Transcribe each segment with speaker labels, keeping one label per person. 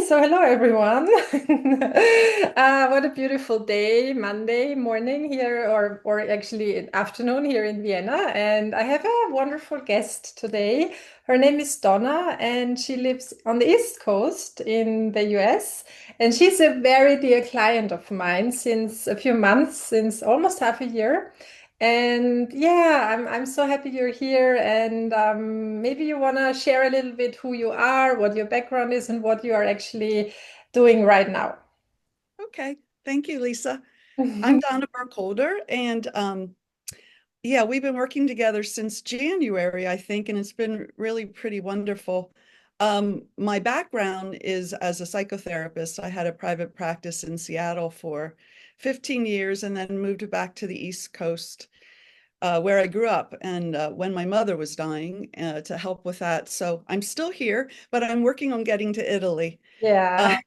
Speaker 1: So hello everyone. What a beautiful day, Monday morning here, or actually afternoon here in Vienna. And I have a wonderful guest today. Her name is Donna, and she lives on the East Coast in the US. And she's a very dear client of mine since a few months, since almost half a year. And yeah, I'm so happy you're here. And maybe you want to share a little bit who you are, what your background is, and what you are actually doing right now.
Speaker 2: Okay, thank you, Lisa. I'm Donna Burkholder, and yeah, we've been working together since January, I think, and it's been really pretty wonderful. My background is as a psychotherapist. I had a private practice in Seattle for 15 years and then moved back to the East Coast, where I grew up, and when my mother was dying, to help with that. So I'm still here, but I'm working on getting to Italy.
Speaker 1: Yeah.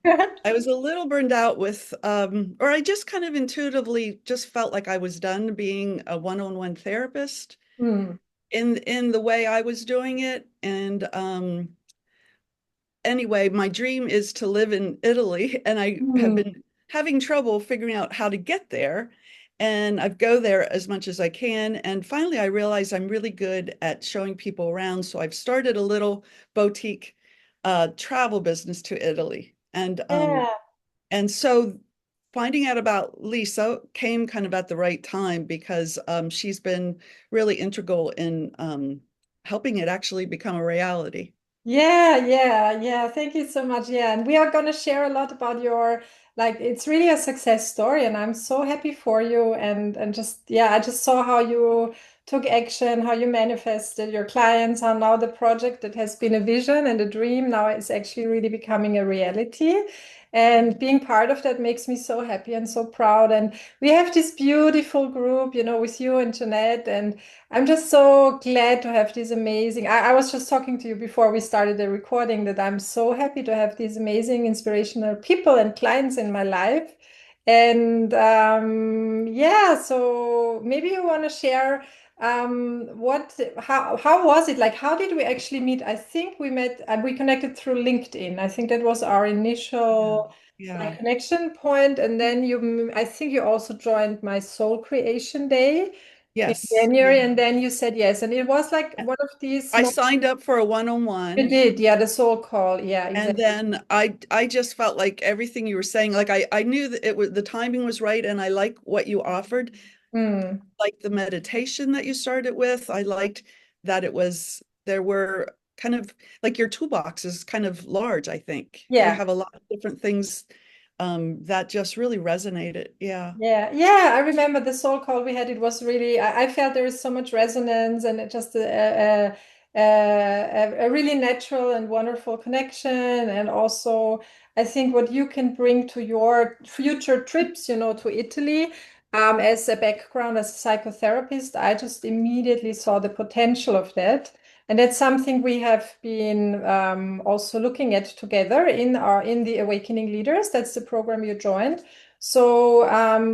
Speaker 2: I was a little burned out with, or I just kind of intuitively just felt like I was done being a one-on-one therapist
Speaker 1: Hmm.
Speaker 2: in the way I was doing it. And anyway, my dream is to live in Italy, and I have
Speaker 1: Hmm.
Speaker 2: been having trouble figuring out how to get there. And I go there as much as I can. And finally, I realized I'm really good at showing people around. So I've started a little boutique travel business to Italy.
Speaker 1: Yeah.
Speaker 2: And so finding out about Lisa came kind of at the right time because she's been really integral in helping it actually become a reality.
Speaker 1: Yeah. Thank you so much. Yeah, and we are going to share a lot about your it's really a success story, and I'm so happy for you. And just yeah, I just saw how you took action, how you manifested your clients, how now the project that has been a vision and a dream now is actually really becoming a reality. And being part of that makes me so happy and so proud. And we have this beautiful group, with you and Jeanette, and I'm just so glad to have this amazing. I was just talking to you before we started the recording that I'm so happy to have these amazing, inspirational people and clients in my life. And yeah, so maybe you want to share how was it? Like, how did we actually meet? I think we met and we connected through LinkedIn. I think that was our
Speaker 2: Yeah.
Speaker 1: initial
Speaker 2: Yeah.
Speaker 1: connection point. And then I think you also joined my Soul Creation Day in
Speaker 2: Yes.
Speaker 1: January,
Speaker 2: Yeah.
Speaker 1: and then you said yes, and it was like one of these
Speaker 2: I
Speaker 1: small.
Speaker 2: signed up for a
Speaker 1: You
Speaker 2: one-on-one,
Speaker 1: did, yeah, the soul call, yeah,
Speaker 2: and
Speaker 1: exactly.
Speaker 2: then I just felt like everything you were saying, like I knew that it was the timing was right, and I like what you offered.
Speaker 1: Mm,
Speaker 2: Like the meditation that you started with. I liked that there were kind of like your toolbox is kind of large, I think. You
Speaker 1: yeah.
Speaker 2: have a lot of different things that just really resonated. Yeah.
Speaker 1: Yeah. I remember the soul call we had. It was really, I felt there is so much resonance and it just a really natural and wonderful connection. And also, I think what you can bring to your future trips, to Italy, as a background as a psychotherapist, I just immediately saw the potential of that. And that's something we have been also looking at together in the Awakening Leaders. That's the program you joined. So,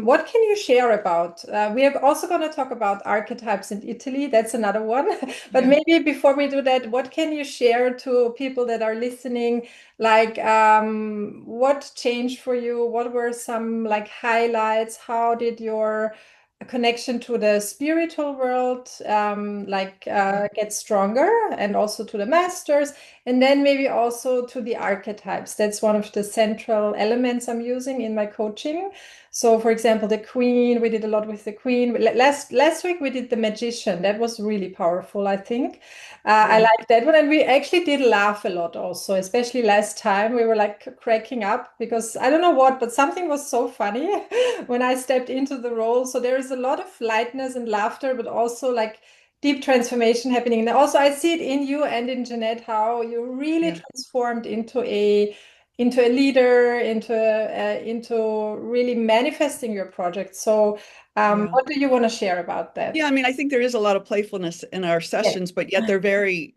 Speaker 1: what can you share about? We are also going to talk about archetypes in Italy. That's another one. But
Speaker 2: Yeah.
Speaker 1: maybe before we do that, what can you share to people that are listening? Like, what changed for you? What were some like highlights? How did your connection to the spiritual world get stronger, and also to the masters? And then maybe also to the archetypes. That's one of the central elements I'm using in my coaching. So, for example, the queen, we did a lot with the queen. Last week we did the magician. That was really powerful, I think. I
Speaker 2: Yeah.
Speaker 1: like that one. And we actually did laugh a lot also, especially last time. We were like cracking up because I don't know what, but something was so funny when I stepped into the role. So there is a lot of lightness and laughter, but also like deep transformation happening. And also, I see it in you and in Jeanette how you really
Speaker 2: Yeah.
Speaker 1: transformed into a leader, into really manifesting your project. So,
Speaker 2: Yeah.
Speaker 1: what do you want to share about that?
Speaker 2: Yeah, I mean, I think there is a lot of playfulness in our
Speaker 1: Yeah.
Speaker 2: sessions, but yet they're very,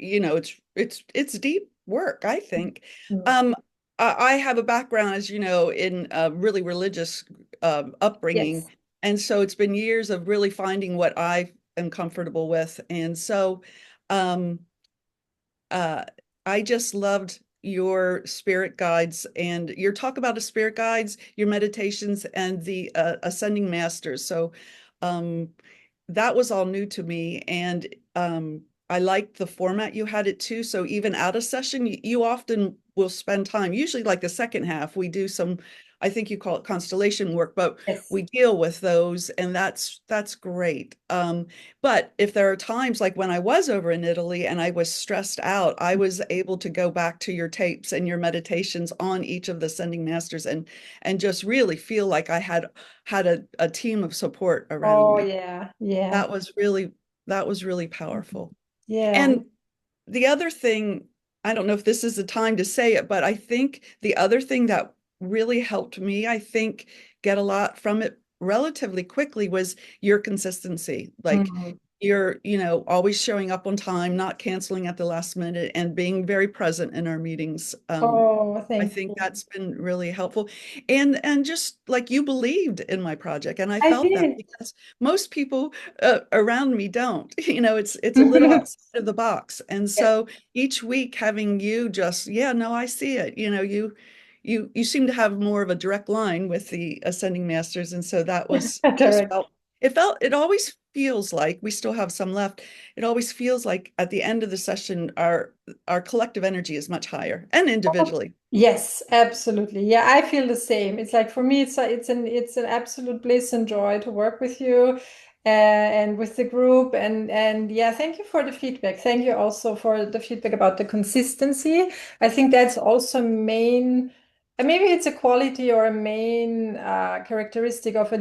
Speaker 2: it's deep work, I think.
Speaker 1: Mm.
Speaker 2: Um, I have a background, as you know, in really religious upbringing,
Speaker 1: Yes.
Speaker 2: and so it's been years of really finding what I am comfortable with, and so um, uh, I just loved your spirit guides and your talk about the spirit guides, your meditations, and the ascending masters. So um, that was all new to me. And I liked the format you had it too. So even out of session, you often will spend time, usually like the second half, we do some, I think you call it constellation work, but
Speaker 1: Yes.
Speaker 2: we deal with those, and that's great. But if there are times like when I was over in Italy and I was stressed out, I was able to go back to your tapes and your meditations on each of the sending masters and just really feel like I had a team of support around
Speaker 1: Oh
Speaker 2: me.
Speaker 1: yeah, yeah.
Speaker 2: That was really that was really powerful.
Speaker 1: Yeah.
Speaker 2: And the other thing, I don't know if this is the time to say it, but I think the other thing that really helped me, I think, get a lot from it relatively quickly was your consistency. Like
Speaker 1: Mm.
Speaker 2: you're, always showing up on time, not canceling at the last minute, and being very present in our meetings.
Speaker 1: Oh,
Speaker 2: I
Speaker 1: thank
Speaker 2: think
Speaker 1: you.
Speaker 2: that's been really helpful. And just like you believed in my project, and I
Speaker 1: I
Speaker 2: felt that
Speaker 1: did.
Speaker 2: because most people around me don't. It's a little outside of the box. And
Speaker 1: Yes,
Speaker 2: so each week having you just, yeah, no, I see it. You seem to have more of a direct line with the ascending masters. And so that was just
Speaker 1: correct.
Speaker 2: it always feels like we still have some left. It always feels like at the end of the session, our collective energy is much higher and individually.
Speaker 1: Yes, absolutely. Yeah, I feel the same. It's like for me, it's an absolute bliss and joy to work with you, and with the group. And yeah, thank you for the feedback. Thank you also for the feedback about the consistency. I think that's also main. Maybe it's a quality or a main characteristic of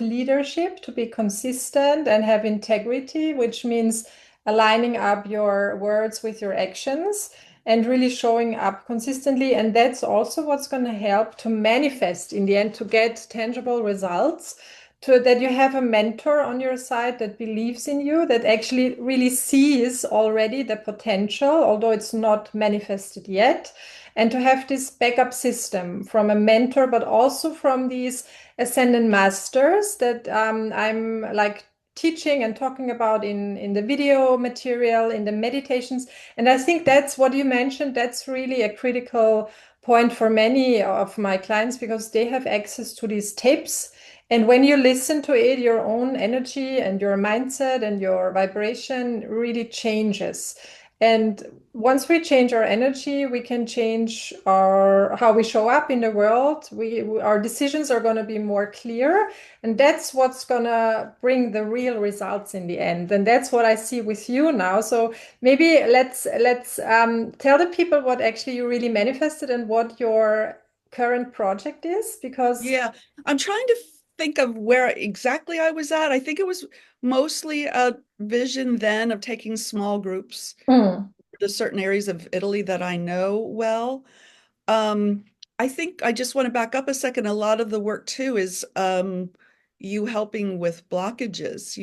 Speaker 1: leadership to be consistent and have integrity, which means aligning up your words with your actions and really showing up consistently. And that's also what's going to help to manifest in the end, to get tangible results, to that you have a mentor on your side that believes in you, that actually really sees already the potential, although it's not manifested yet. And to have this backup system from a mentor, but also from these ascendant masters that I'm like teaching and talking about in the video material, in the meditations. And I think that's what you mentioned. That's really a critical point for many of my clients because they have access to these tapes. And when you listen to it, your own energy and your mindset and your vibration really changes. And once we change our energy, we can change our how we show up in the world. Our decisions are going to be more clear, and that's what's going to bring the real results in the end. And that's what I see with you now. So maybe let's tell the people what actually you really manifested and what your current project is, because
Speaker 2: Yeah, I'm trying to think of where exactly I was at. I think it was mostly a vision then of taking small groups
Speaker 1: mm,
Speaker 2: to certain areas of Italy that I know well. Um, I think I just want to back up a second. A lot of the work too is you helping with blockages,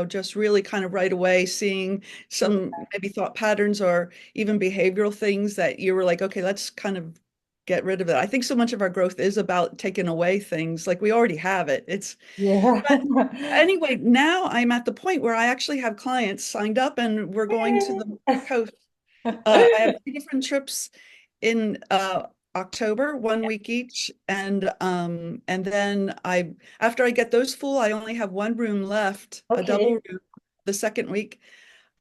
Speaker 2: just really kind of right away seeing some maybe thought patterns or even behavioral things that you were like, okay, let's kind of get rid of it. I think so much of our growth is about taking away things like we already have it.
Speaker 1: yeah.
Speaker 2: But anyway, now I'm at the point where I actually have clients signed up and we're going to the coast. I have two different trips in October, 1 week each, and then after I get those full, I only have one room left, a double
Speaker 1: Okay.
Speaker 2: room, the second week,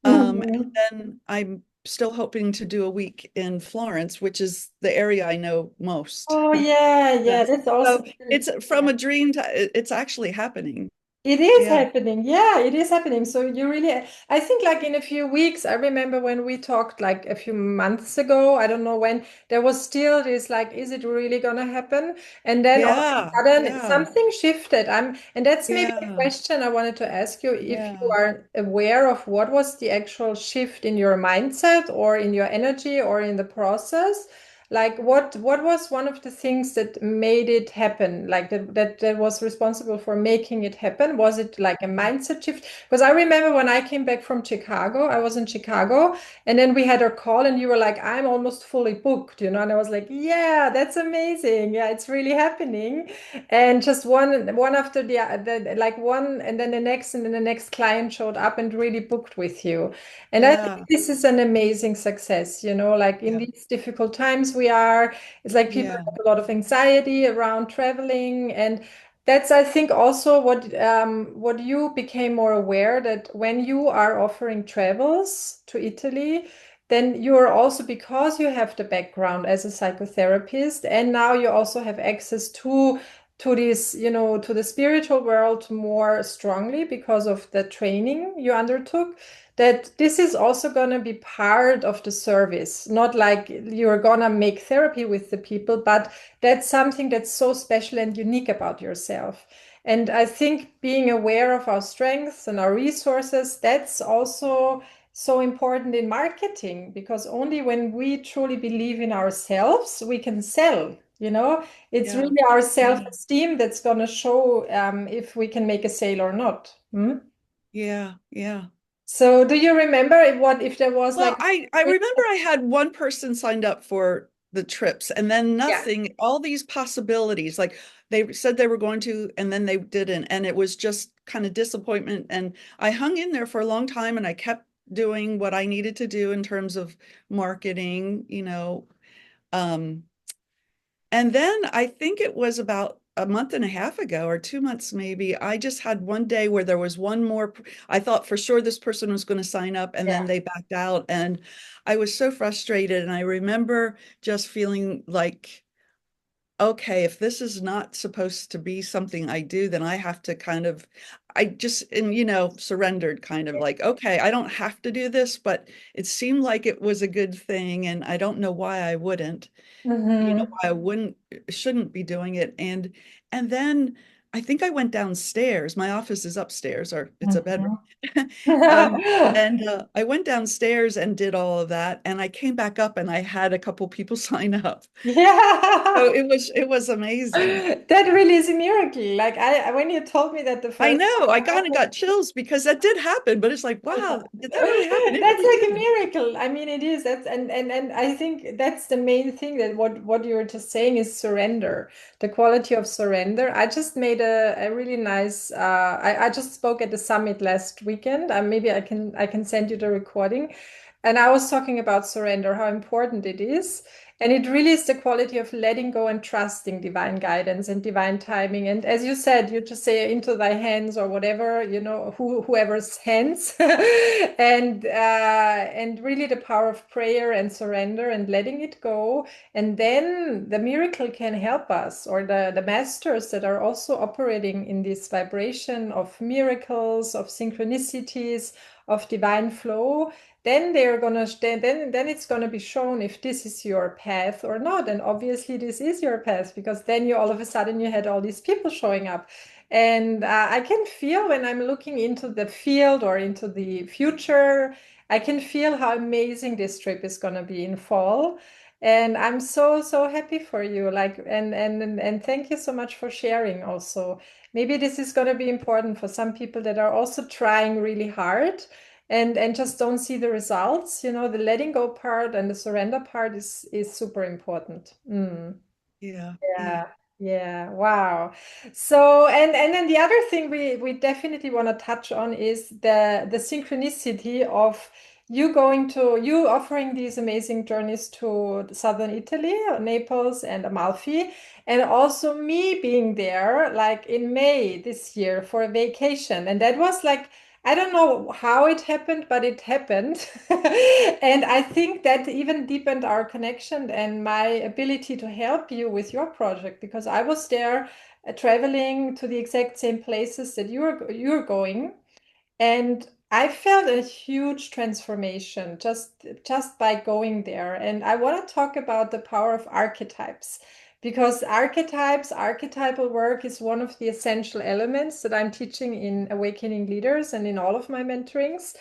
Speaker 2: and
Speaker 1: Mhm.
Speaker 2: then I'm still hoping to do a week in Florence, which is the area I know most.
Speaker 1: Oh yeah, yeah,
Speaker 2: Yes.
Speaker 1: that's also
Speaker 2: So it's from
Speaker 1: yeah.
Speaker 2: a dream to it's actually happening.
Speaker 1: It is
Speaker 2: Yeah.
Speaker 1: happening. Yeah, it is happening. So you really, I think like in a few weeks, I remember when we talked like a few months ago, I don't know when, there was still this like, is it really gonna happen? And then all of a
Speaker 2: Yeah.
Speaker 1: sudden
Speaker 2: Yeah.
Speaker 1: something shifted. And that's maybe a
Speaker 2: Yeah.
Speaker 1: question I wanted to ask you, if you
Speaker 2: Yeah.
Speaker 1: are aware of what was the actual shift in your mindset or in your energy or in the process. Like what was one of the things that made it happen? Like that was responsible for making it happen? Was it like a mindset shift? Because I remember when I came back from Chicago, I was in Chicago, and then we had our call, and you were like, "I'm almost fully booked," and I was like, "Yeah, that's amazing. Yeah, it's really happening." And just one after the like one, and then the next, and then the next client showed up and really booked with you. And I think
Speaker 2: Yeah.
Speaker 1: this is an amazing success, like in
Speaker 2: Yeah.
Speaker 1: these difficult times we are, it's like people
Speaker 2: Yeah.
Speaker 1: have a lot of anxiety around traveling. And that's, I think, also what you became more aware that when you are offering travels to Italy, then you are also, because you have the background as a psychotherapist, and now you also have access to this, to the spiritual world more strongly because of the training you undertook, that this is also going to be part of the service. Not like you're going to make therapy with the people, but that's something that's so special and unique about yourself. And I think being aware of our strengths and our resources, that's also so important in marketing, because only when we truly believe in ourselves, we can sell. It's
Speaker 2: Yeah.
Speaker 1: really our
Speaker 2: Yeah.
Speaker 1: self-esteem that's going to show if we can make a sale or not. Hmm?
Speaker 2: Yeah. Yeah.
Speaker 1: So do you remember if there was
Speaker 2: Well,
Speaker 1: like
Speaker 2: I remember I had one person signed up for the trips and then
Speaker 1: yeah.
Speaker 2: nothing, all these possibilities. Like they said they were going to, and then they didn't. And it was just kind of disappointment. And I hung in there for a long time and I kept doing what I needed to do in terms of marketing. Um, and then I think it was about a month and a half ago or 2 months maybe, I just had one day where there was one more. I thought for sure this person was going to sign up and then
Speaker 1: Yeah.
Speaker 2: they backed out. And I was so frustrated. And I remember just feeling like, okay, if this is not supposed to be something I do, then I have to kind of, I just, and surrendered kind of like, okay, I don't have to do this, but it seemed like it was a good thing. And I don't know why I wouldn't
Speaker 1: Mm-hmm.
Speaker 2: why I wouldn't shouldn't be doing it. And then I think I went downstairs. My office is upstairs, or it's a bedroom.
Speaker 1: Mm-hmm.
Speaker 2: Um, and I went downstairs and did all of that, and I came back up and I had a couple people sign up. So
Speaker 1: Yeah.
Speaker 2: it was amazing.
Speaker 1: That really is a miracle. Like when you told me that the
Speaker 2: I
Speaker 1: first
Speaker 2: know I
Speaker 1: time
Speaker 2: kind of got chills because that did happen, but it's like, wow, did that really happen? It
Speaker 1: That's
Speaker 2: really
Speaker 1: like a
Speaker 2: did.
Speaker 1: miracle. I mean, it is. That's and I think that's the main thing, that what you were just saying is surrender, the quality of surrender. I just made a really nice. I just spoke at the summit last weekend. Maybe I can send you the recording, and I was talking about surrender, how important it is. And it really is the quality of letting go and trusting divine guidance and divine timing. And as you said, you just say into thy hands, or whatever, whoever's hands, and really the power of prayer and surrender and letting it go. And then the miracle can help us, or the masters that are also operating in this vibration of miracles, of synchronicities, of divine flow, then they're gonna then it's gonna be shown if this is your path or not. And obviously this is your path, because then you all of a sudden you had all these people showing up. And I can feel, when I'm looking into the field or into the future, I can feel how amazing this trip is gonna be in fall. And I'm so so happy for you. Like, and thank you so much for sharing also. Maybe this is gonna be important for some people that are also trying really hard and just don't see the results. The letting go part and the surrender part is super important.
Speaker 2: Yeah, yeah,
Speaker 1: Yeah, yeah, wow. So, and then the other thing we definitely want to touch on is the synchronicity of you offering these amazing journeys to southern Italy, Naples and Amalfi, and also me being there like in May this year for a vacation. And that was like, I don't know how it happened, but it happened. And I think that even deepened our connection and my ability to help you with your project, because I was there traveling to the exact same places that you're going. And I felt a huge transformation just by going there. And I want to talk about the power of archetypes, because archetypal work is one of the essential elements that I'm teaching in Awakening Leaders and in all of my mentorings.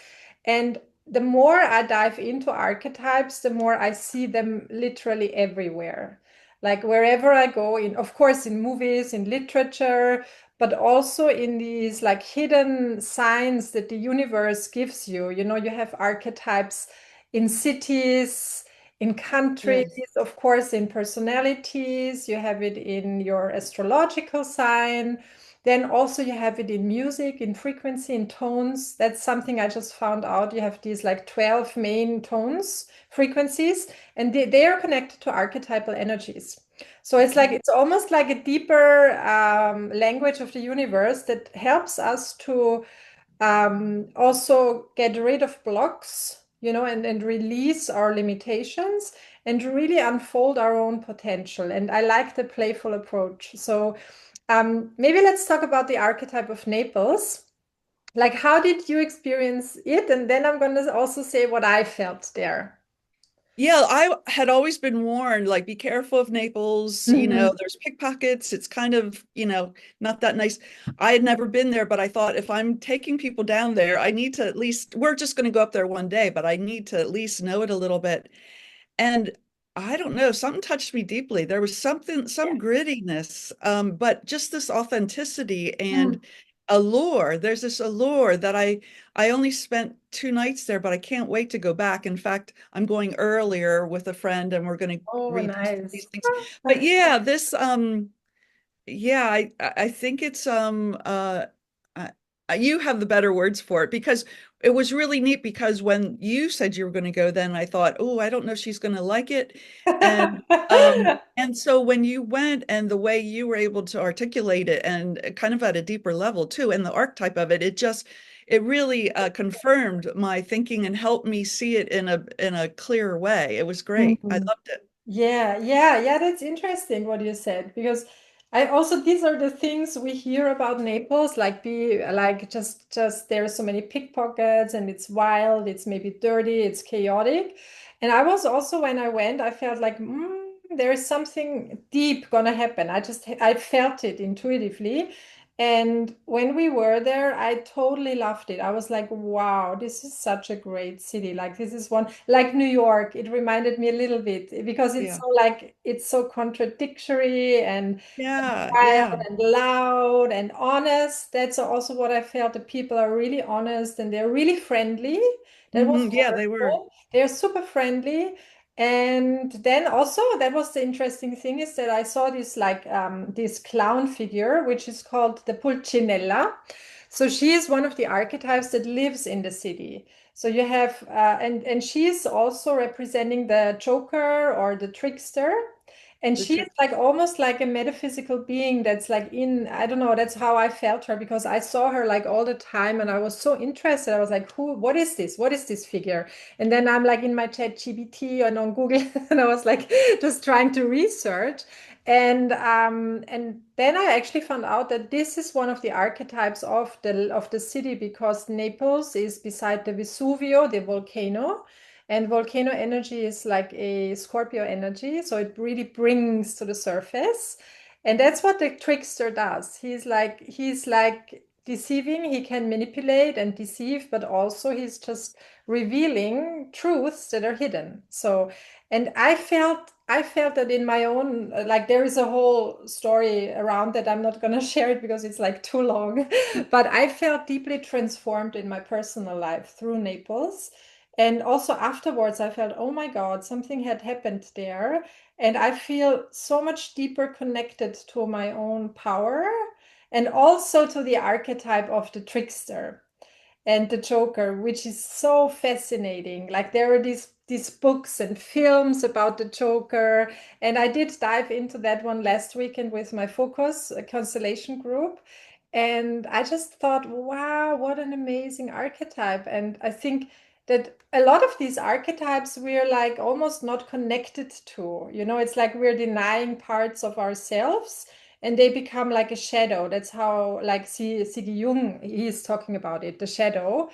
Speaker 1: And the more I dive into archetypes, the more I see them literally everywhere. Like wherever I go, in of course in movies, in literature, but also in these like hidden signs that the universe gives you. You know, you have archetypes in cities, in countries,
Speaker 2: Yes.
Speaker 1: of course, in personalities, you have it in your astrological sign. Then also you have it in music, in frequency, in tones. That's something I just found out. You have these like 12 main tones, frequencies, and they are connected to archetypal energies. So it's like
Speaker 2: Okay.
Speaker 1: it's almost like a deeper language of the universe that helps us to also get rid of blocks, you know, and release our limitations and really unfold our own potential. And I like the playful approach. So maybe let's talk about the archetype of Naples. Like, how did you experience it? And then I'm going to also say what I felt there.
Speaker 2: Yeah, I had always been warned, like, be careful of Naples,
Speaker 1: Mhm.
Speaker 2: there's pickpockets. It's kind of, not that nice. I had never been there, but I thought if I'm taking people down there, I need to at least, we're just going to go up there one day, but I need to at least know it a little bit. And I don't know, something touched me deeply. There was something,
Speaker 1: Yeah.
Speaker 2: some grittiness, but just this authenticity
Speaker 1: Mm.
Speaker 2: and allure. There's this allure that I only spent 2 nights there, but I can't wait to go back. In fact, I'm going earlier with a friend and we're going to
Speaker 1: Oh,
Speaker 2: read
Speaker 1: nice.
Speaker 2: these things. But yeah, this yeah, I think it's uh, you have the better words for it because it was really neat because when you said you were going to go, then I thought, oh, I don't know if she's going to like it. And so when you went and the way you were able to articulate it and kind of at a deeper level too, and the archetype of it, it really confirmed my thinking and helped me see it in a clearer way. It was great. I
Speaker 1: Mhm.
Speaker 2: loved it.
Speaker 1: Yeah, yeah, yeah, that's interesting what you said because I also these are the things we hear about Naples, like be like just there's so many pickpockets and it's wild, it's maybe dirty, it's chaotic. And I was also when I went, I felt like there is something deep gonna happen. I felt it intuitively. And when we were there, I totally loved it. I was like, wow, this is such a great city. Like this is one like New York. It reminded me a little bit because it's
Speaker 2: Yeah.
Speaker 1: so like it's so contradictory and
Speaker 2: Yeah.
Speaker 1: wild
Speaker 2: Yeah.
Speaker 1: and loud and honest. That's also what I felt. The people are really honest and they're really friendly. That was
Speaker 2: Yeah, they were.
Speaker 1: wonderful. They're super friendly. And then also that was the interesting thing is that I saw this like this clown figure, which is called the Pulcinella. So she is one of the archetypes that lives in the city. So you have and she is also representing the Joker or the trickster. And
Speaker 2: The
Speaker 1: she is
Speaker 2: trick.
Speaker 1: like almost like a metaphysical being that's like in, I don't know, that's how I felt her because I saw her like all the time and I was so interested. I was like, who, what is this? What is this figure? And then I'm like in my chat GBT and on Google and I was like just trying to research. And then I actually found out that this is one of the archetypes of the city because Naples is beside the Vesuvio, the volcano. And volcano energy is like a Scorpio energy, so it really brings to the surface. And that's what the trickster does. He's like deceiving, he can manipulate and deceive, but also he's just revealing truths that are hidden. So, and I felt that in my own like there is a whole story around that. I'm not going to share it because it's like too long, but I felt deeply transformed in my personal life through Naples. And also afterwards, I felt, oh my God, something had happened there. And I feel so much deeper connected to my own power and also to the archetype of the trickster and the Joker, which is so fascinating. Like there are these books and films about the Joker, and I did dive into that one last weekend with my Focus a constellation group. And I just thought, wow, what an amazing archetype. And I think that a lot of these archetypes we're like almost not connected to. You know, it's like we're denying parts of ourselves and they become like a shadow. That's how like Siggy Jung he's talking about it, the shadow.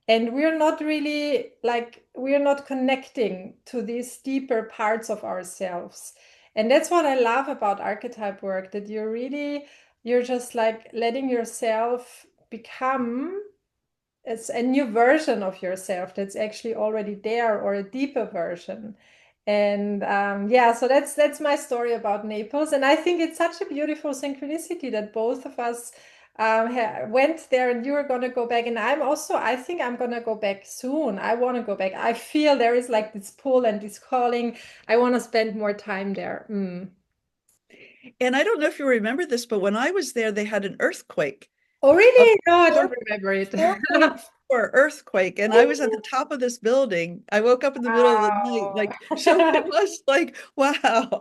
Speaker 1: And we're not really like we're not connecting to these deeper parts of ourselves. And that's what I love about archetype work, that you're just like letting yourself become it's a new version of yourself that's actually already there, or a deeper version. And yeah, so that's my story about Naples. And I think it's such a beautiful synchronicity that both of us went there, and you are going to go back. And I think I'm going to go back soon. I want to go back. I feel there is like this pull and this calling. I want to spend more time there. Mm.
Speaker 2: And I don't know if you remember this, but when I was there, they had an earthquake,
Speaker 1: Oh,
Speaker 2: a
Speaker 1: really? No, I don't
Speaker 2: 4,
Speaker 1: remember it.
Speaker 2: 4.4 earthquake. And I was at the top of this building. I woke up in the middle of the night, like, so it
Speaker 1: Wow.
Speaker 2: was like, wow.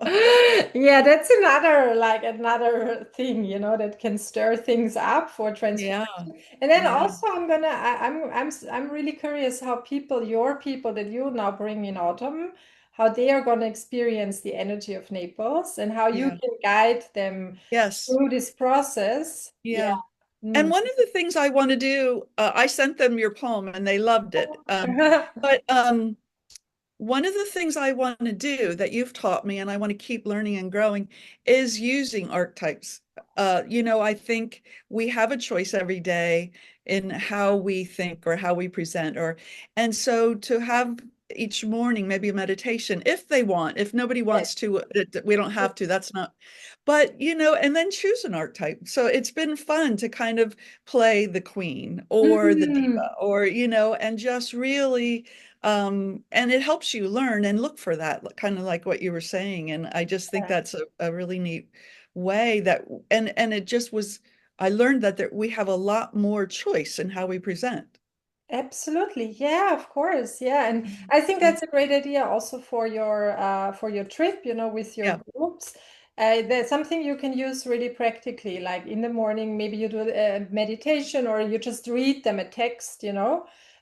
Speaker 1: Yeah, that's another thing, that can stir things up for
Speaker 2: Yeah,
Speaker 1: transformation. And then
Speaker 2: yeah,
Speaker 1: also I'm really curious how your people that you now bring in autumn, how they are going to experience the energy of Naples, and how you
Speaker 2: yeah.
Speaker 1: can guide them
Speaker 2: Yes,
Speaker 1: through this process. Yeah.
Speaker 2: yeah. And
Speaker 1: Mm.
Speaker 2: one of the things I want to do, I sent them your poem and they loved it. But one of the things I want to do that you've taught me and I want to keep learning and growing is using archetypes. I think we have a choice every day in how we think or how we present, and so to have each morning maybe a meditation if they want. If nobody
Speaker 1: Yes.
Speaker 2: wants to, we don't have to. That's not, but and then choose an archetype. So it's been fun to kind of play the queen or the
Speaker 1: Mhm.
Speaker 2: diva, or and just really and it helps you learn and look for that, kind of like what you were saying. And I just think
Speaker 1: Yeah.
Speaker 2: that's a really neat way that, and it just was, I learned that we have a lot more choice in how we present.
Speaker 1: Absolutely. Yeah, of course. Yeah. And
Speaker 2: Mhm.
Speaker 1: I think
Speaker 2: Yeah.
Speaker 1: that's a great idea also for your trip, with your
Speaker 2: Yeah.
Speaker 1: groups. There's something you can use really practically, like in the morning, maybe you do a meditation, or you just read them a text,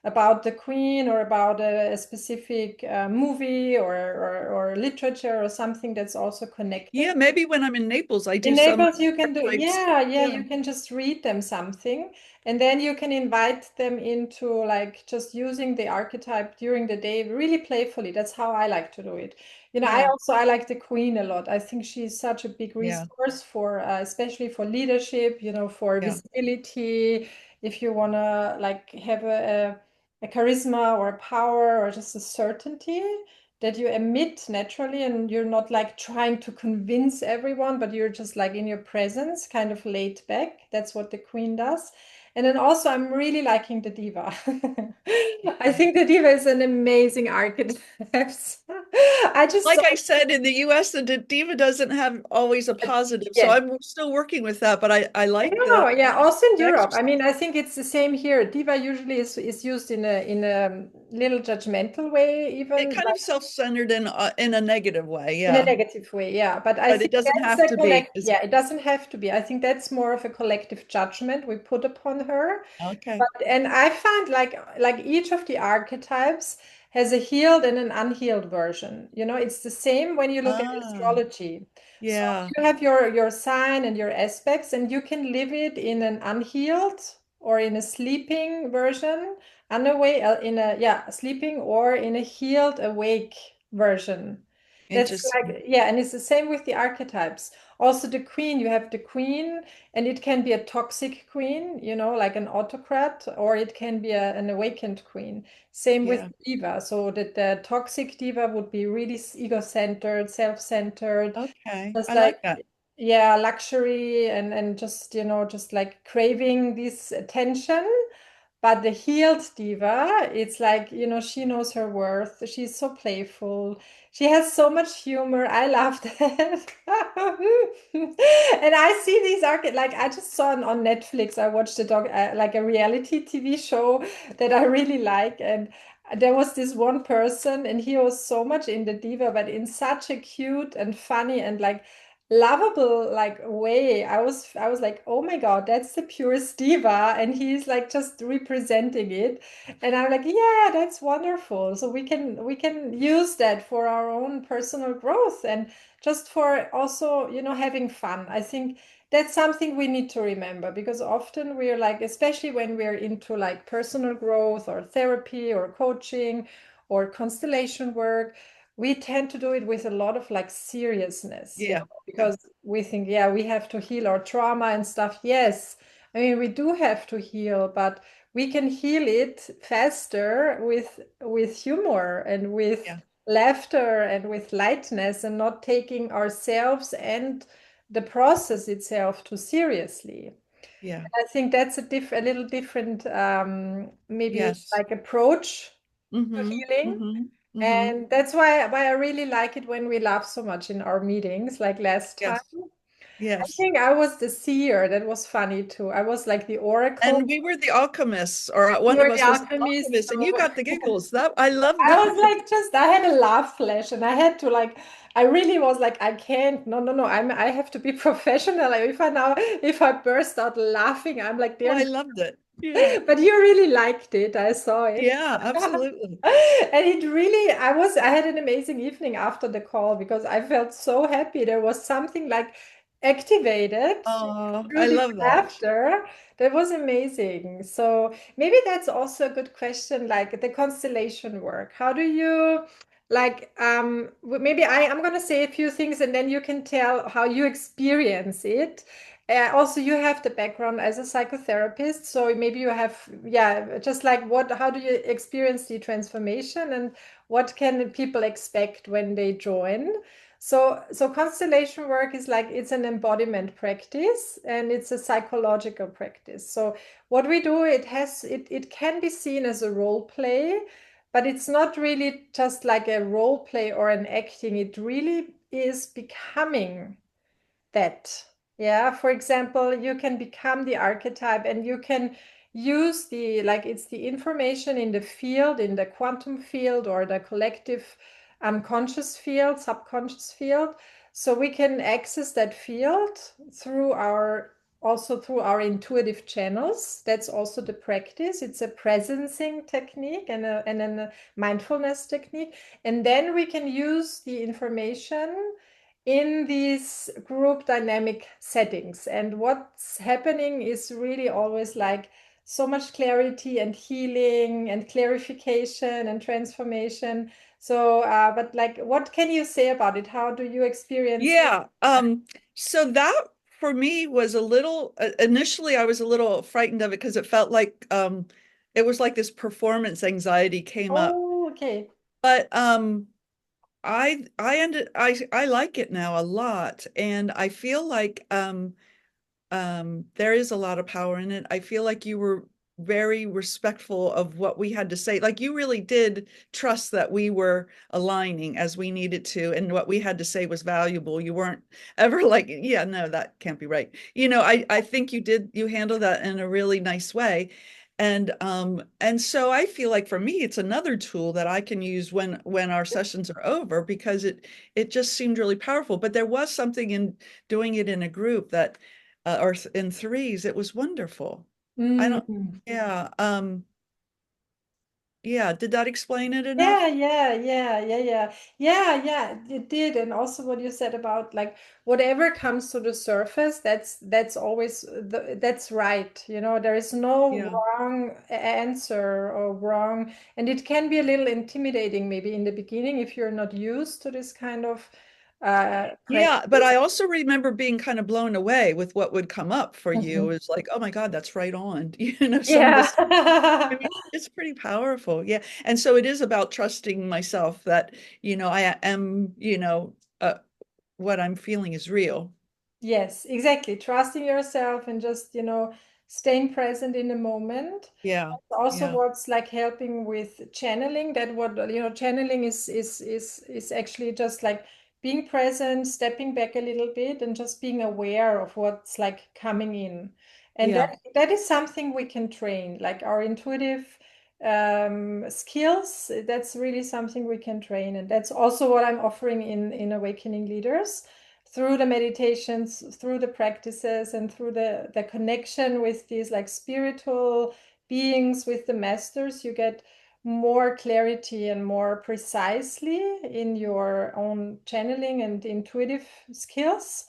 Speaker 1: about the Queen, or about a specific movie, or literature, or something that's also connected.
Speaker 2: Yeah, maybe when I'm in Naples, I do
Speaker 1: In
Speaker 2: some
Speaker 1: Naples, you can do,
Speaker 2: archetypes.
Speaker 1: yeah,
Speaker 2: Yeah.
Speaker 1: you can just read them something, and then you can invite them into like just using the archetype during the day really playfully. That's how I like to do it.
Speaker 2: Yeah.
Speaker 1: I like the Queen a lot. I think she's such a big
Speaker 2: Yeah.
Speaker 1: resource for, especially for leadership, for
Speaker 2: Yeah.
Speaker 1: visibility. If you want to like have a charisma or a power or just a certainty that you emit naturally, and you're not like trying to convince everyone, but you're just like in your presence, kind of laid back. That's what the Queen does. And then also I'm really liking the diva. I think the diva is an amazing archetype. I just saw
Speaker 2: Like I said, in the US, the diva doesn't have always a
Speaker 1: it.
Speaker 2: positive. So
Speaker 1: Yes.
Speaker 2: I'm still working with that, but I
Speaker 1: I
Speaker 2: like
Speaker 1: know, yeah, also in
Speaker 2: the
Speaker 1: Europe. I
Speaker 2: exercise.
Speaker 1: mean, I think it's the same here. Diva usually is used in a little judgmental way,
Speaker 2: It
Speaker 1: even
Speaker 2: kind of self-centered in a negative way,
Speaker 1: in a
Speaker 2: yeah.
Speaker 1: negative way, yeah. But I
Speaker 2: But it
Speaker 1: think
Speaker 2: doesn't
Speaker 1: that's
Speaker 2: have
Speaker 1: a
Speaker 2: to be.
Speaker 1: yeah, it doesn't have to be. I think that's more of a collective judgment we put upon her.
Speaker 2: Okay.
Speaker 1: And I find like each of the archetypes has a healed and an unhealed version. It's the same when you look at
Speaker 2: Ah,
Speaker 1: astrology. So
Speaker 2: yeah,
Speaker 1: you have your sign and your aspects, and you can live it in an unhealed or in a sleeping version, in a yeah, sleeping, or in a healed awake version. That's
Speaker 2: interesting.
Speaker 1: like, yeah, and it's the same with the archetypes. Also, the queen, you have the queen, and it can be a toxic queen, like an autocrat, or it can be an awakened queen. Same with
Speaker 2: Yeah.
Speaker 1: diva. So that the toxic diva would be really ego-centered, self-centered,
Speaker 2: Okay.
Speaker 1: just
Speaker 2: I
Speaker 1: like,
Speaker 2: like that.
Speaker 1: yeah, luxury, and just, just like craving this attention. But the healed diva, it's like, she knows her worth. She's so playful. She has so much humor. I love that. And I see these like I just saw on Netflix. I watched like a reality TV show that I really like, and there was this one person, and he was so much in the diva, but in such a cute and funny and like lovable like way. I was like, oh my God, that's the purest diva, and he's like just representing it. And I'm like, yeah, that's wonderful. So we can use that for our own personal growth, and just for also, having fun. I think that's something we need to remember, because often we're like, especially when we're into like personal growth or therapy or coaching or constellation work, we tend to do it with a lot of like seriousness,
Speaker 2: Yeah. Yeah.
Speaker 1: because we think, yeah, we have to heal our trauma and stuff. Yes, I mean, we do have to heal, but we can heal it faster with humor and with
Speaker 2: Yeah.
Speaker 1: laughter and with lightness, and not taking ourselves and the process itself too seriously.
Speaker 2: Yeah.
Speaker 1: I think that's a little different, maybe
Speaker 2: Yes.
Speaker 1: like approach to
Speaker 2: Mm-hmm.
Speaker 1: healing.
Speaker 2: Mm-hmm. Mm-hmm.
Speaker 1: And that's why I really like it when we laugh so much in our meetings, like last time.
Speaker 2: Yes.
Speaker 1: I
Speaker 2: Yes.
Speaker 1: think I was the seer. That was funny too. I was like the oracle.
Speaker 2: And we were the alchemists, or
Speaker 1: You
Speaker 2: one of
Speaker 1: were the
Speaker 2: us was the
Speaker 1: alchemist.
Speaker 2: alchemist, and you
Speaker 1: So
Speaker 2: got the giggles. That I loved
Speaker 1: I was
Speaker 2: that.
Speaker 1: like, just I had a laugh flash, and I had to like, I really was like, I can't. No, no, no. I have to be professional. Like, if I burst out laughing, I'm like,
Speaker 2: Oh, I
Speaker 1: there's.
Speaker 2: loved it. Yeah.
Speaker 1: But you really liked it. I saw it.
Speaker 2: Yeah, absolutely.
Speaker 1: And it really, I had an amazing evening after the call because I felt so happy. There was something like activated
Speaker 2: Oh,
Speaker 1: through
Speaker 2: I
Speaker 1: this
Speaker 2: love that.
Speaker 1: laughter. That was amazing. So maybe that's also a good question, like the constellation work. How do you like maybe I'm gonna say a few things and then you can tell how you experience it. Also, you have the background as a psychotherapist, so maybe you have, yeah, just like how do you experience the transformation and what can people expect when they join? So constellation work is like it's an embodiment practice and it's a psychological practice. So what we do, it can be seen as a role play, but it's not really just like a role play or an acting. It really is becoming that. Yeah, for example, you can become the archetype and you can use like it's the information in the field, in the quantum field or the collective unconscious field, subconscious field. So we can access that field through also through our intuitive channels. That's also the practice. It's a presencing technique and a mindfulness technique. And then we can use the information in these group dynamic settings. And what's happening is really always like so much clarity and healing and clarification and transformation. So, but like, what can you say about it? How do you experience it?
Speaker 2: Yeah. So that for me was a little initially I was a little frightened of it because it felt like it was like this performance anxiety came up.
Speaker 1: Oh, okay.
Speaker 2: But I like it now a lot, and I feel like there is a lot of power in it. I feel like you were very respectful of what we had to say. Like you really did trust that we were aligning as we needed to, and what we had to say was valuable. You weren't ever like, yeah, no, that can't be right. I think you handled that in a really nice way. And so I feel like for me, it's another tool that I can use when our sessions are over because it just seemed really powerful. But there was something in doing it in a group that or in threes. It was wonderful. I don't,
Speaker 1: Mm.
Speaker 2: yeah, yeah. Did that explain it
Speaker 1: Yeah,
Speaker 2: enough?
Speaker 1: yeah, yeah, yeah, yeah. Yeah, yeah, it did. And also what you said about like whatever comes to the surface, that's always that's right. There is no
Speaker 2: Yeah.
Speaker 1: wrong answer or wrong, and it can be a little intimidating maybe in the beginning if you're not used to this kind of
Speaker 2: Yeah, but
Speaker 1: practice.
Speaker 2: I also remember being kind of blown away with what would come up for you.
Speaker 1: Mhm.
Speaker 2: It's like, oh my God, that's right on. Some of this, I
Speaker 1: Yeah.
Speaker 2: mean, it's pretty powerful. Yeah. And so it is about trusting myself that, I am, what I'm feeling is real.
Speaker 1: Yes, exactly. Trusting yourself and just, staying present in the moment.
Speaker 2: Yeah.
Speaker 1: Also
Speaker 2: Yeah.
Speaker 1: what's like helping with channeling, that what channeling is actually just like being present, stepping back a little bit and just being aware of what's like coming in. And
Speaker 2: Yeah.
Speaker 1: that is something we can train, like our intuitive skills. That's really something we can train, and that's also what I'm offering in awakening leaders through the meditations, through the practices, and through the connection with these like spiritual beings, with the masters. You get more clarity and more precisely in your own channeling and intuitive skills.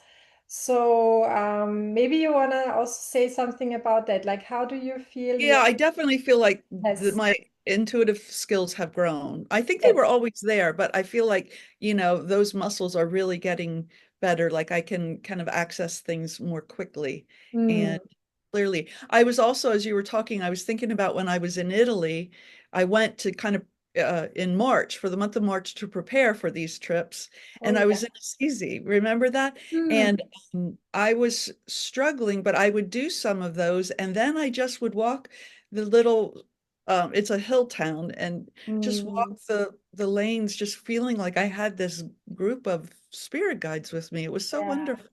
Speaker 1: So maybe you want to also say something about that. Like, how do you feel
Speaker 2: Yeah,
Speaker 1: your
Speaker 2: I definitely feel like that
Speaker 1: yes,
Speaker 2: my intuitive skills have grown. I think they
Speaker 1: yes.
Speaker 2: were always there, but I feel like, those muscles are really getting better. Like I can kind of access things more quickly. And
Speaker 1: Mm.
Speaker 2: clearly. I was also, as you were talking, I was thinking about when I was in Italy. I went to kind of in March, for the month of March, to prepare for these trips,
Speaker 1: Oh
Speaker 2: and I
Speaker 1: yeah.
Speaker 2: was in Assisi. Remember that?
Speaker 1: Hmm.
Speaker 2: And I was struggling, but I would do some of those, and then I just would walk the little. It's a hill town, and just
Speaker 1: Hmm.
Speaker 2: walk the lanes, just feeling like I had this group of spirit guides with me. It was so
Speaker 1: Yeah.
Speaker 2: wonderful.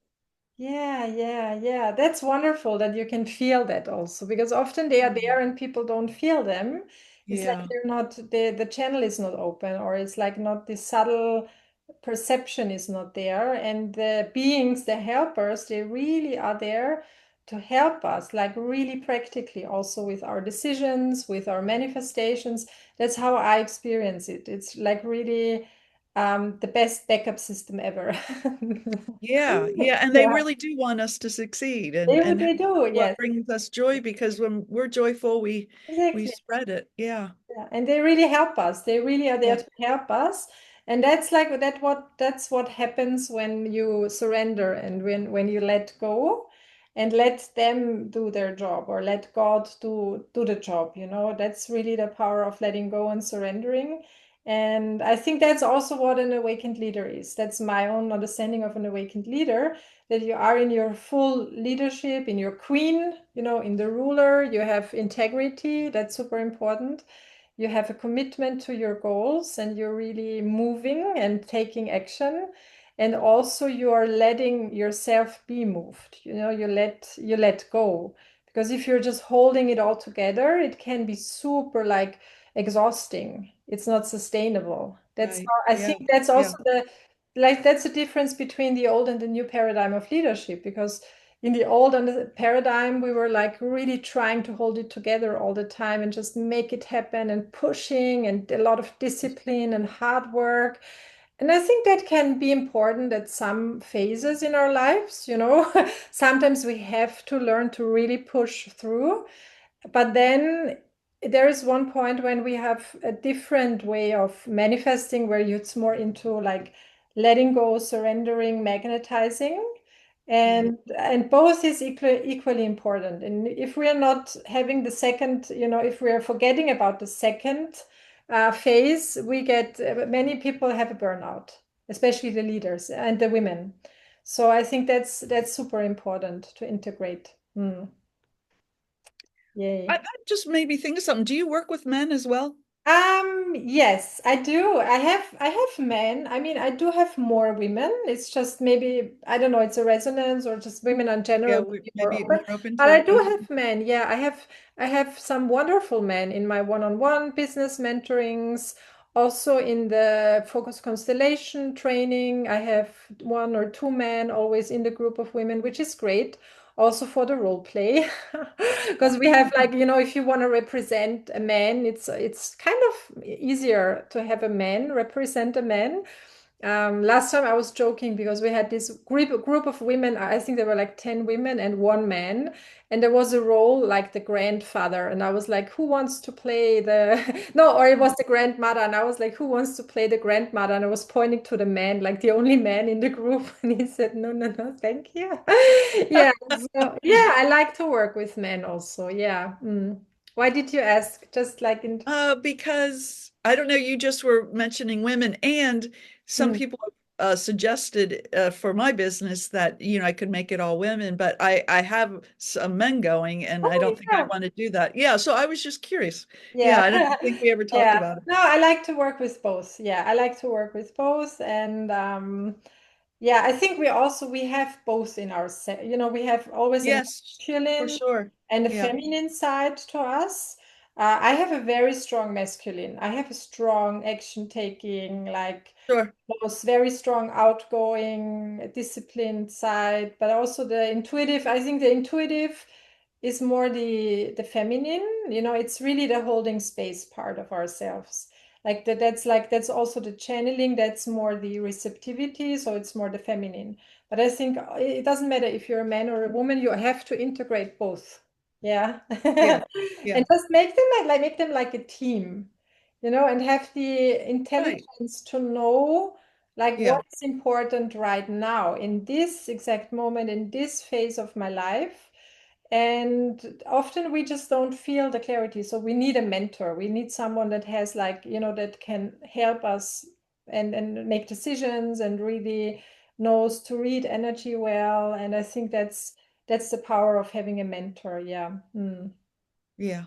Speaker 1: Yeah, yeah, yeah. That's wonderful that you can feel that also, because often they are there
Speaker 2: Mm.
Speaker 1: and people don't feel them. It's like
Speaker 2: Yeah,
Speaker 1: they're not, the channel is not open, or it's like not the subtle perception is not there. And the beings, the helpers, they really are there to help us, like really practically, also with our decisions, with our manifestations. That's how I experience it. It's like really the best backup system ever.
Speaker 2: yeah, yeah. And they
Speaker 1: Yeah.
Speaker 2: really do want us to succeed, and
Speaker 1: They do,
Speaker 2: what
Speaker 1: yes,
Speaker 2: brings us joy, because when we're joyful, we
Speaker 1: exactly.
Speaker 2: spread it. Yeah,
Speaker 1: Yeah, and they really help us. They really are there
Speaker 2: yeah,
Speaker 1: to help us. And that's like that's what happens when you surrender and when you let go and let them do their job, or let God do the job, you know. That's really the power of letting go and surrendering. And I think that's also what an awakened leader is. That's my own understanding of an awakened leader, that you are in your full leadership, in your queen, you know, in the ruler, you have integrity. That's super important. You have a commitment to your goals and you're really moving and taking action, and also you are letting yourself be moved, you know, you let go, because if you're just holding it all together, it can be super like exhausting. It's not sustainable. That's
Speaker 2: right.
Speaker 1: how I
Speaker 2: Yeah,
Speaker 1: think that's
Speaker 2: yeah,
Speaker 1: also the like that's the difference between the old and the new paradigm of leadership, because in the old and the paradigm we were like really trying to hold it together all the time and just make it happen and pushing and a lot of discipline and hard work. And I think that can be important at some phases in our lives, you know. Sometimes we have to learn to really push through, but then there is one point when we have a different way of manifesting, where it's more into like letting go, surrendering, magnetizing.
Speaker 2: yeah.
Speaker 1: And both is equally important. And if we are not having the second, you know, if we are forgetting about the second phase, we get many people have a burnout, especially the leaders and the women. So I think that's super important to integrate. Mm. Yay.
Speaker 2: That just made me think of something. Do you work with men as well?
Speaker 1: Yes, I do. I have men. I mean, I do have more women. It's just maybe, I don't know, it's a resonance, or just women in
Speaker 2: Yeah,
Speaker 1: general
Speaker 2: we
Speaker 1: be more
Speaker 2: maybe
Speaker 1: open.
Speaker 2: more open
Speaker 1: But
Speaker 2: to
Speaker 1: I
Speaker 2: it.
Speaker 1: do have men. Yeah, I have some wonderful men in my one-on-one business mentorings, also in the focus constellation training. I have one or two men always in the group of women, which is great. Also for the role play, because we have like, you know, if you want to represent a man, it's kind of easier to have a man represent a man. Last time I was joking because we had this group of women. I think there were like 10 women and one man, and there was a role like the grandfather, and I was like, who wants to play the no, or it was the grandmother, and I was like, who wants to play the grandmother? And I was pointing to the man, like the only man in the group, and he said, no, no, no, thank you. Yeah, so yeah, I like to work with men also. Yeah. Mm. Why did you ask? Just like in
Speaker 2: Because I don't know, you just were mentioning women, and some
Speaker 1: mm.
Speaker 2: people suggested for my business that, I could make it all women, but I have some men going, and I
Speaker 1: Oh
Speaker 2: don't think I
Speaker 1: yeah.
Speaker 2: want to do that. Yeah, so I was just curious.
Speaker 1: Yeah.
Speaker 2: Yeah, I don't think we ever talked
Speaker 1: Yeah.
Speaker 2: about it.
Speaker 1: No, I like to work with both. Yeah, I like to work with both. And yeah, I think we have both in our you know, we have always a
Speaker 2: Yes, for
Speaker 1: masculine
Speaker 2: sure.
Speaker 1: and a
Speaker 2: Yeah,
Speaker 1: feminine side to us. I have a very strong masculine. I have a strong action taking, like
Speaker 2: sure.
Speaker 1: was very strong, outgoing, disciplined side, but also the intuitive. I think the intuitive is more the feminine. You know, it's really the holding space part of ourselves. Like that, that's also the channeling. That's more the receptivity. So it's more the feminine. But I think it doesn't matter if you're a man or a woman. You have to integrate both. Yeah,
Speaker 2: Yeah,
Speaker 1: and
Speaker 2: yeah,
Speaker 1: just make them like a team, you know, and have the
Speaker 2: right.
Speaker 1: intelligence to know like what
Speaker 2: Yeah,
Speaker 1: is important right now in this exact moment, in this phase of my life. And often we just don't feel the clarity. So we need a mentor. We need someone that has like, that can help us and make decisions and really knows to read energy well. And I think that's the power of having a mentor. Yeah. Mm.
Speaker 2: Yeah.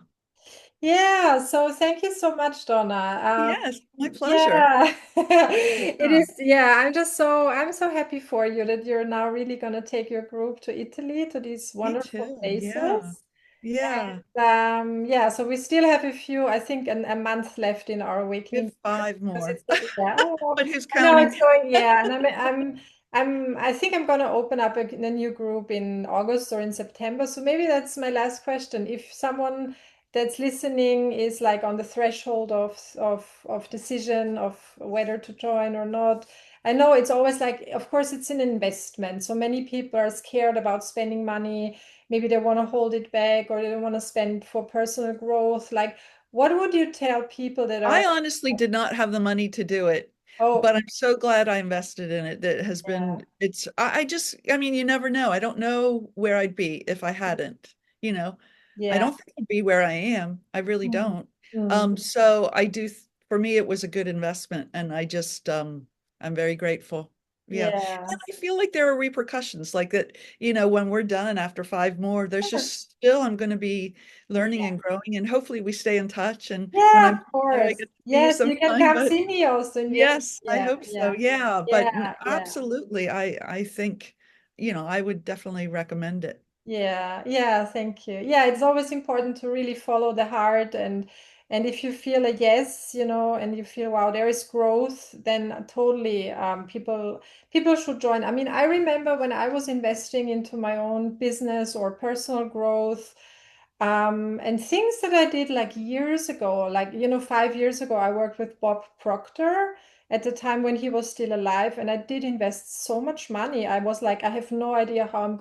Speaker 1: Yeah, so thank you so much, Donna.
Speaker 2: Yes, my pleasure.
Speaker 1: Yeah, it
Speaker 2: Yeah,
Speaker 1: is. Yeah, I'm so happy for you that you're now really gonna take your group to Italy, to these
Speaker 2: me
Speaker 1: wonderful
Speaker 2: too. Yeah.
Speaker 1: places.
Speaker 2: Yeah.
Speaker 1: Yeah, so we still have a few, I think, a month left in our
Speaker 2: We
Speaker 1: awakening
Speaker 2: have
Speaker 1: year
Speaker 2: five
Speaker 1: because
Speaker 2: more.
Speaker 1: it's yeah. Oh,
Speaker 2: But who's
Speaker 1: I know
Speaker 2: counting?
Speaker 1: it's going. Yeah, and I think I'm gonna open up a new group in August or in September. So maybe that's my last question. If someone that's listening is like on the threshold of decision of whether to join or not. I know it's always like, of course, it's an investment. So many people are scared about spending money. Maybe they want to hold it back or they don't want to spend for personal growth. Like, what would you tell people that are,
Speaker 2: I honestly did not have the money to do it,
Speaker 1: oh,
Speaker 2: but I'm so glad I invested in it. That has
Speaker 1: yeah,
Speaker 2: been, I just, I mean, you never know. I don't know where I'd be if I hadn't, you know. I
Speaker 1: yeah,
Speaker 2: don't think I'd be where I am. I really
Speaker 1: mm,
Speaker 2: don't.
Speaker 1: mm,
Speaker 2: So I do, for me, it was a good investment, and I'm very grateful. Yeah.
Speaker 1: yeah,
Speaker 2: And I feel like there are repercussions like that, when we're done after five more, there's just still, I'm going to be learning
Speaker 1: yeah.
Speaker 2: and growing, and hopefully we stay in touch. And when
Speaker 1: Yeah,
Speaker 2: I'm
Speaker 1: of
Speaker 2: there, I
Speaker 1: course.
Speaker 2: get to see you
Speaker 1: Yes, you can
Speaker 2: sometime.
Speaker 1: come
Speaker 2: But
Speaker 1: see me also in Vienna.
Speaker 2: yes, I
Speaker 1: Yeah,
Speaker 2: hope so.
Speaker 1: yeah,
Speaker 2: Yeah. But
Speaker 1: yeah, yeah.
Speaker 2: absolutely, I think, I would definitely recommend it.
Speaker 1: Yeah, yeah, thank you. Yeah, it's always important to really follow the heart and if you feel a yes, and you feel wow, there is growth, then totally people should join. I mean, I remember when I was investing into my own business or personal growth, and things that I did like years ago, like 5 years ago, I worked with Bob Proctor at the time when he was still alive, and I did invest so much money. I was like, I have no idea how I'm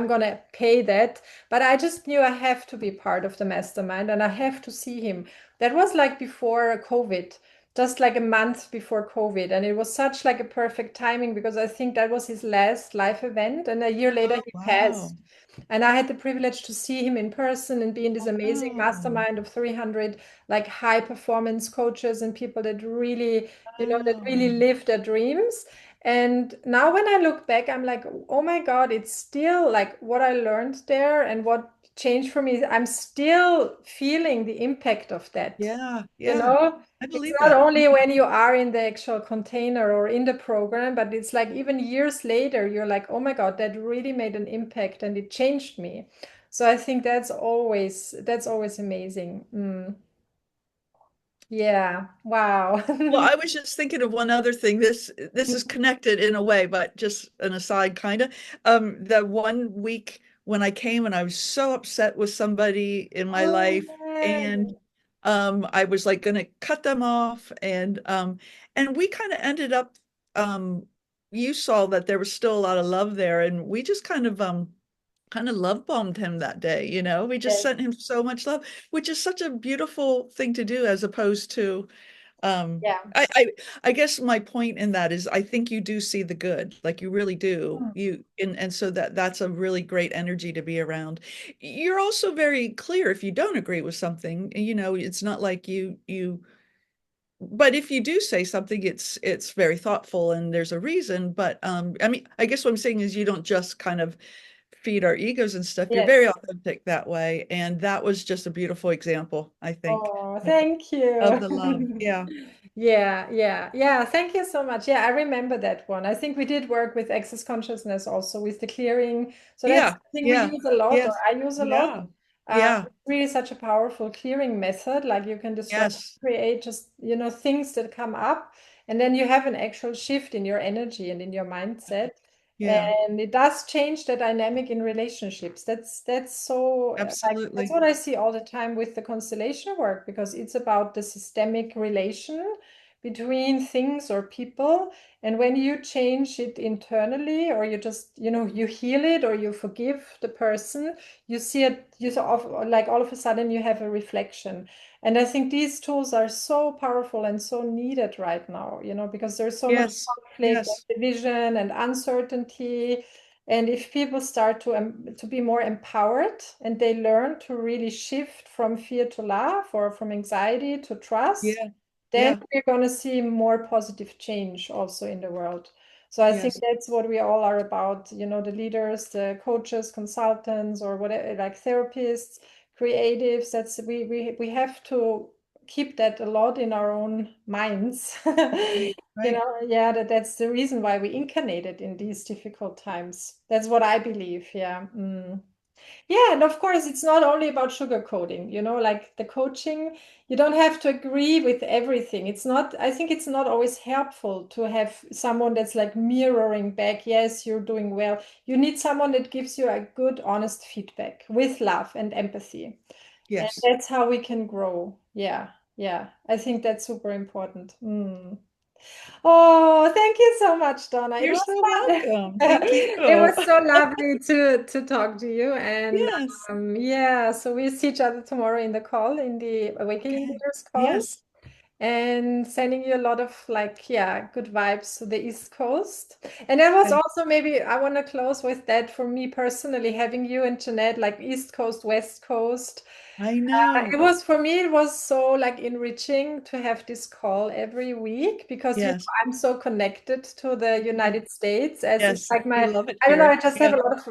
Speaker 1: gonna pay that, but I just knew I have to be part of the mastermind and I have to see him. That was like before COVID, just like a month before COVID, and it was such like a perfect timing because I think that was his last live event, and a year later
Speaker 2: Oh,
Speaker 1: he
Speaker 2: wow.
Speaker 1: passed. And I had the privilege to see him in person and be in this amazing
Speaker 2: Wow.
Speaker 1: mastermind of 300 like high performance coaches and people that really, that really
Speaker 2: Wow.
Speaker 1: live their dreams. And now when I look back, I'm like, oh my God, it's still like what I learned there and what changed for me. I'm still feeling the impact of that.
Speaker 2: Yeah,
Speaker 1: You
Speaker 2: yeah.
Speaker 1: know,
Speaker 2: I
Speaker 1: it's
Speaker 2: believe
Speaker 1: not
Speaker 2: that.
Speaker 1: only when you are in the actual container or in the program, but it's like even years later, you're like, oh my God, that really made an impact and it changed me. So I think that's always amazing. Mm. Yeah. Wow.
Speaker 2: Well, I was just thinking of one other thing. This is connected in a way, but just an aside kind of. The one week when I came and I was so upset with somebody in my
Speaker 1: Oh
Speaker 2: life, and
Speaker 1: man.
Speaker 2: I was like going to cut them off, and we kind of ended up, you saw that there was still a lot of love there, and we just kind of love bombed him that day, we just
Speaker 1: Yes.
Speaker 2: sent him so much love, which is such a beautiful thing to do, as opposed to, um,
Speaker 1: Yeah.
Speaker 2: I guess my point in that is I think you do see the good, like you really do.
Speaker 1: Mm.
Speaker 2: And so that's a really great energy to be around. You're also very clear if you don't agree with something, it's not like but if you do say something, it's very thoughtful and there's a reason. But I mean, I guess what I'm saying is you don't just kind of feed our egos and stuff. You're very
Speaker 1: Yes.
Speaker 2: authentic that way. And that was just a beautiful example, I think,
Speaker 1: Oh,
Speaker 2: of,
Speaker 1: thank
Speaker 2: of
Speaker 1: you.
Speaker 2: the love. Yeah.
Speaker 1: Yeah, yeah, yeah. Thank you so much. Yeah, I remember that one. I think we did work with access consciousness also with the clearing. So that's
Speaker 2: Yeah.
Speaker 1: something we
Speaker 2: Yeah.
Speaker 1: use a lot, or
Speaker 2: Yes.
Speaker 1: I use a lot.
Speaker 2: Yeah. Yeah.
Speaker 1: It's really such a powerful clearing method. Like you can just like
Speaker 2: Yes.
Speaker 1: create just, things that come up, and then you have an actual shift in your energy and in your mindset.
Speaker 2: Yeah.
Speaker 1: And it does change the dynamic in relationships. That's so like that's
Speaker 2: Absolutely.
Speaker 1: what I see all the time with the constellation work because it's about the systemic relation between things or people. And when you change it internally, or you just, you heal it or you forgive the person, you see it, you sort of like all of a sudden you have a reflection. And I think these tools are so powerful and so needed right now, because there's so much
Speaker 2: Yes.
Speaker 1: conflict
Speaker 2: Yes.
Speaker 1: and division and uncertainty. And if people start to be more empowered and they learn to really shift from fear to love or from anxiety to trust,
Speaker 2: Yeah.
Speaker 1: then
Speaker 2: Yeah.
Speaker 1: we're going to see more positive change also in the world. So I think
Speaker 2: Yes.
Speaker 1: that's what we all are about, you know, the leaders, the coaches, consultants, or whatever, like therapists, creatives. That's we have to keep that a lot in our own minds.
Speaker 2: Right.
Speaker 1: You
Speaker 2: Right.
Speaker 1: know, yeah, that's the reason why we incarnated in these difficult times. That's what I believe. Yeah. Mm. Yeah, and of course, it's not only about sugarcoating, you know, like the coaching, you don't have to agree with everything. It's not, I think it's not always helpful to have someone that's like mirroring back, yes, you're doing well. You need someone that gives you a good, honest feedback with love and empathy. And
Speaker 2: Yes.
Speaker 1: that's how we can grow. Yeah, yeah. I think that's super important. Mm. Oh, thank you so much, Donna. It
Speaker 2: You're
Speaker 1: was
Speaker 2: so
Speaker 1: fun.
Speaker 2: welcome. Thank
Speaker 1: It
Speaker 2: you.
Speaker 1: was so lovely to talk to you. And
Speaker 2: Yes.
Speaker 1: yeah, so we'll see each other tomorrow in the call, in the Awakening
Speaker 2: Okay.
Speaker 1: Leaders call.
Speaker 2: Yes.
Speaker 1: And sending you a lot of like, yeah, good vibes to the East Coast. And that was
Speaker 2: Okay.
Speaker 1: also maybe I want to close with that for me personally, having you and Jeanette like East Coast, West Coast.
Speaker 2: I know.
Speaker 1: It was for me, it was so like enriching to have this call every week because you know
Speaker 2: Yes.
Speaker 1: I'm so connected to the United States as it's
Speaker 2: Yes.
Speaker 1: like
Speaker 2: We
Speaker 1: my
Speaker 2: love it
Speaker 1: I don't know,
Speaker 2: here. Yeah.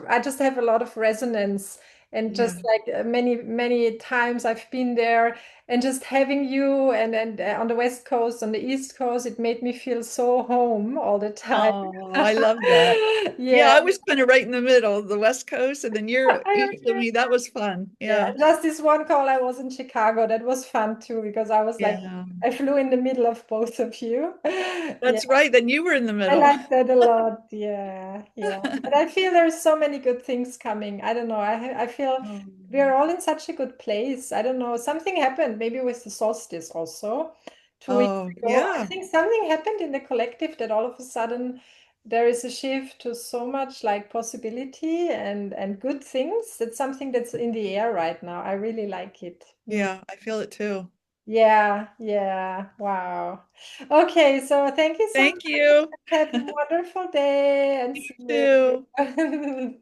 Speaker 1: I just have a lot of resonance and
Speaker 2: Yeah.
Speaker 1: just like many times I've been there and just having you and on the West Coast, on the East Coast, it made me feel so home all the time.
Speaker 2: Oh, I love that. Yeah,
Speaker 1: Yeah.
Speaker 2: I was kind of right in the middle, the West Coast, and then you're east of
Speaker 1: Okay.
Speaker 2: me. That was fun.
Speaker 1: Yeah,
Speaker 2: Yeah.
Speaker 1: just this one call I was in Chicago. That was fun too because I was like
Speaker 2: Yeah.
Speaker 1: I flew in the middle of both of you. Yeah,
Speaker 2: That's right. Then you were in the
Speaker 1: I
Speaker 2: middle.
Speaker 1: like that a lot. Yeah, yeah. But I feel there's so many good things coming. I don't know. I feel
Speaker 2: Oh,
Speaker 1: we are all in such a good place. I don't know. Something happened maybe with the solstice also 2 weeks
Speaker 2: oh,
Speaker 1: ago. I
Speaker 2: yeah.
Speaker 1: think something happened in the collective that all of a sudden there is a shift to so much like possibility and good things. That's something that's in the air right now. I really like it. Mm.
Speaker 2: Yeah, I feel it too.
Speaker 1: Yeah, yeah. Wow. Okay, so thank you so
Speaker 2: Thank you.
Speaker 1: have a wonderful day and
Speaker 2: You
Speaker 1: see
Speaker 2: too.
Speaker 1: you.